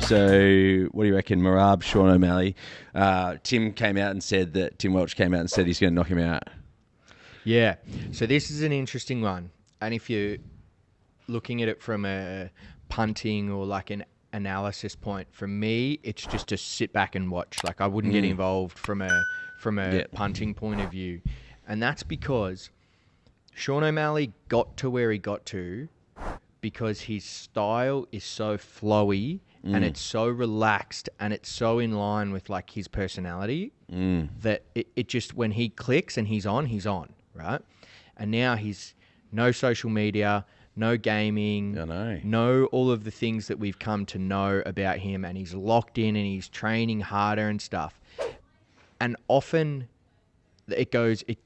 So, what do you reckon, Marab, Sean O'Malley? Tim Welch came out and said he's going to knock him out. Yeah. So this is an interesting one, and if you're looking at it from a punting or like an analysis point, for me, it's just to sit back and watch. Like I wouldn't get involved from a punting point of view, and that's because Sean O'Malley got to where he got to because his style is so flowy and it's so relaxed and it's so in line with like his personality that it just, when he clicks and he's on, right? And now he's no social media, no gaming, no all of the things that we've come to know about him, and he's locked in and he's training harder and stuff. And often it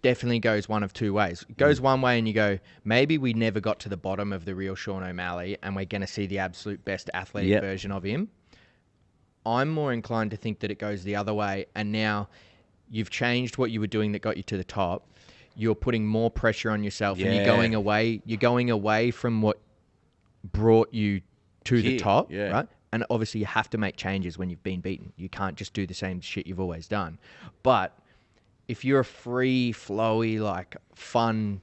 definitely goes one of two ways. It goes one way and you go, maybe we never got to the bottom of the real Sean O'Malley and we're going to see the absolute best athletic version of him. I'm more inclined to think that it goes the other way, and now you've changed what you were doing that got you to the top. You're putting more pressure on yourself and you're going away from what brought you to the top, right? And obviously you have to make changes when you've been beaten. You can't just do the same shit you've always done. But if you're a free, flowy, like fun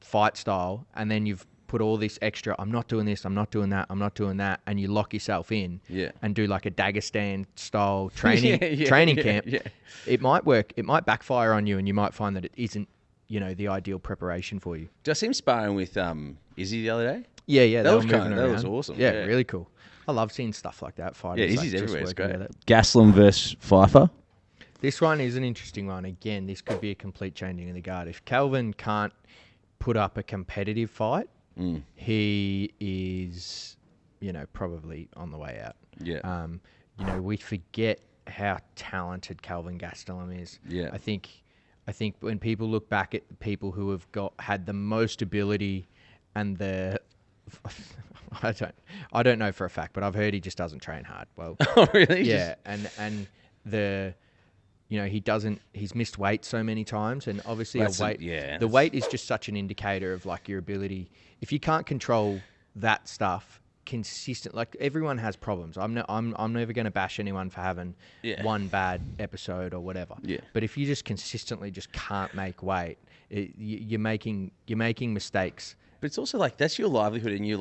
fight style, and then you've put all this extra, I'm not doing this, I'm not doing that, I'm not doing that, and you lock yourself in and do like a Dagestan style training camp, it might work. It might backfire on you, and you might find that it isn't, the ideal preparation for you. Did I see him sparring with Izzy the other day? Yeah. That was awesome. Yeah, really cool. I love seeing stuff like that. Fighters, Izzy's everywhere. It's great. Together. Gaslam versus Pfeiffer. This one is an interesting one. Again, this could be a complete changing of the guard. If Calvin can't put up a competitive fight, he is, probably on the way out. Yeah. We forget how talented Calvin Gastelum is. Yeah. I think when people look back at the people who have had the most ability and I don't know for a fact, but I've heard he just doesn't train hard. Well, oh really? Yeah, and he's missed weight so many times, and obviously the weight is just such an indicator of like your ability. If you can't control that stuff consistent, like everyone has problems. I'm never going to bash anyone for having one bad episode or whatever. Yeah. But if you just consistently just can't make weight, you're making mistakes. But it's also like that's your livelihood, and you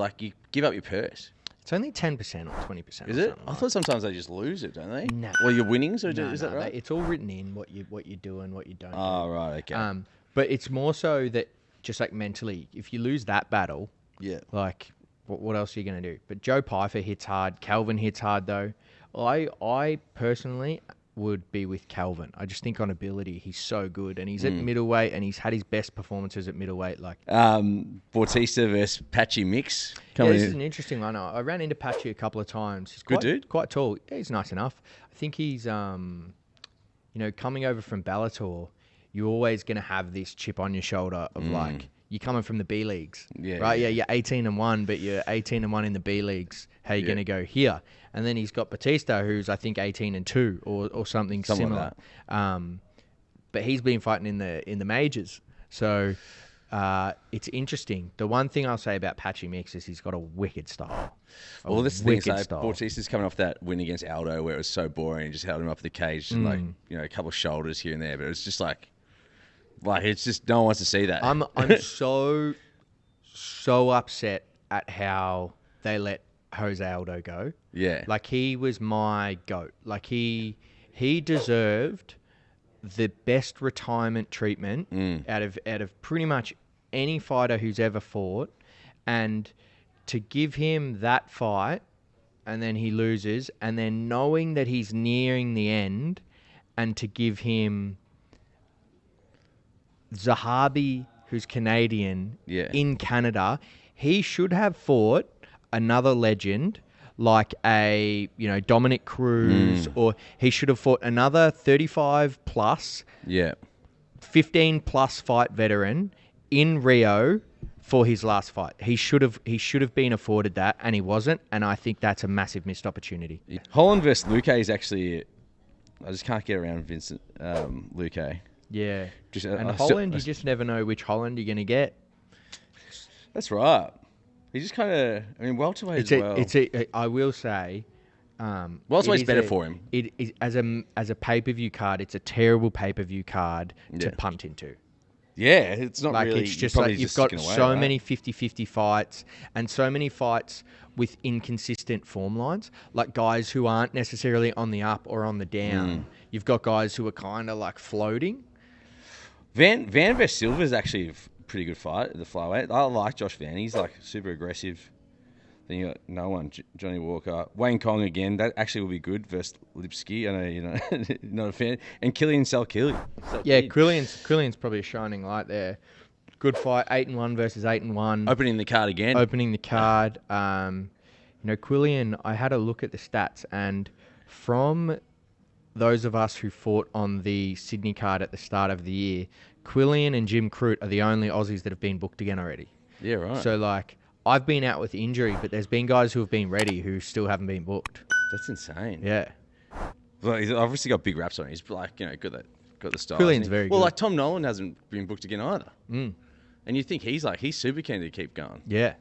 give up your purse. It's only 10% or 20%. Is it? I thought sometimes they just lose it, don't they? No. Well, your winnings, is that right? It's all written in what you do and what you don't. Oh, right, okay. But it's more so that just like mentally, if you lose that battle, like what else are you going to do? But Joe Pfeiffer hits hard. Calvin hits hard though. I personally would be with Calvin. I just think on ability, he's so good, and he's at middleweight, and he's had his best performances at middleweight. Like Bautista versus Patchy Mix. This is an interesting one. I ran into Patchy a couple of times. He's good dude, quite tall. Yeah, he's nice enough. I think he's coming over from Bellator. You're always going to have this chip on your shoulder of like you're coming from the B leagues, right? Yeah, you're 18-1, but you're 18-1 in the B leagues. How are you going to go here? And then he's got Batista, who's I think 18-2 or something similar. Like but he's been fighting in the majors, so it's interesting. The one thing I'll say about Patchy Mix is he's got a wicked style. Well, this thing is Bautista's coming off that win against Aldo, where it was so boring, and just held him up the cage, and a couple of shoulders here and there, but it was just like it's just no one wants to see that. I'm so upset at how they let Jose Aldo go. Yeah. Like he was my GOAT. Like he deserved the best retirement treatment out of pretty much any fighter who's ever fought, and to give him that fight and then he loses, and then knowing that he's nearing the end, and to give him Zahabi, who's Canadian, in Canada, he should have fought another legend like a Dominic Cruz, or he should have fought another 35 plus, 15 plus fight veteran in Rio for his last fight. He should have been afforded that, and he wasn't, and I think that's a massive missed opportunity. Holland versus Luque is actually, I just can't get around Vincent Luque. Yeah. Holland, you just never know which Holland you're going to get. That's right. He just kind of, welterweight as well. I will say, Well, it's always better for him. It is as a pay-per-view card. It's a terrible pay-per-view card to punt into. Yeah, it's not like really. It's just like you've got so many 50-50 fights and so many fights with inconsistent form lines. Like guys who aren't necessarily on the up or on the down. You've got guys who are kind of like floating. Van vs Silva is actually a pretty good fight at the flyweight. I like Josh Van. He's like super aggressive. Then you got no one, Johnny Walker, Wayne Kong again. That actually will be good versus Lipsky. I know you're not a fan. And Killian Salkili. Yeah, Quillian's probably a shining light there. Good fight, 8-1 versus 8-1. Opening the card again. Opening the card. Quillian, I had a look at the stats, and from those of us who fought on the Sydney card at the start of the year, Quillian and Jim Crute are the only Aussies that have been booked again already. Yeah, right. So, like, I've been out with injury, but there's been guys who have been ready who still haven't been booked. That's insane. Yeah. Well, he's obviously got big raps on him. He's like, got the style. Quillian's very good. Well, like Tom Nolan hasn't been booked again either. Mm. And you think he's super keen to keep going. Yeah.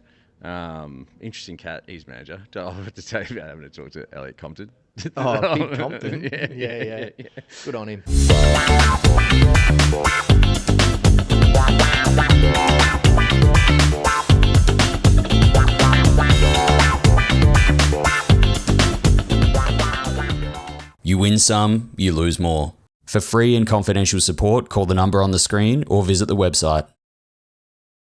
Interesting cat, his manager. I'll have to tell you about having to talk to Elliot Compton. Oh, Big Compton. Yeah. Good on him. You win some, you lose more. For free and confidential support, call the number on the screen or visit the website.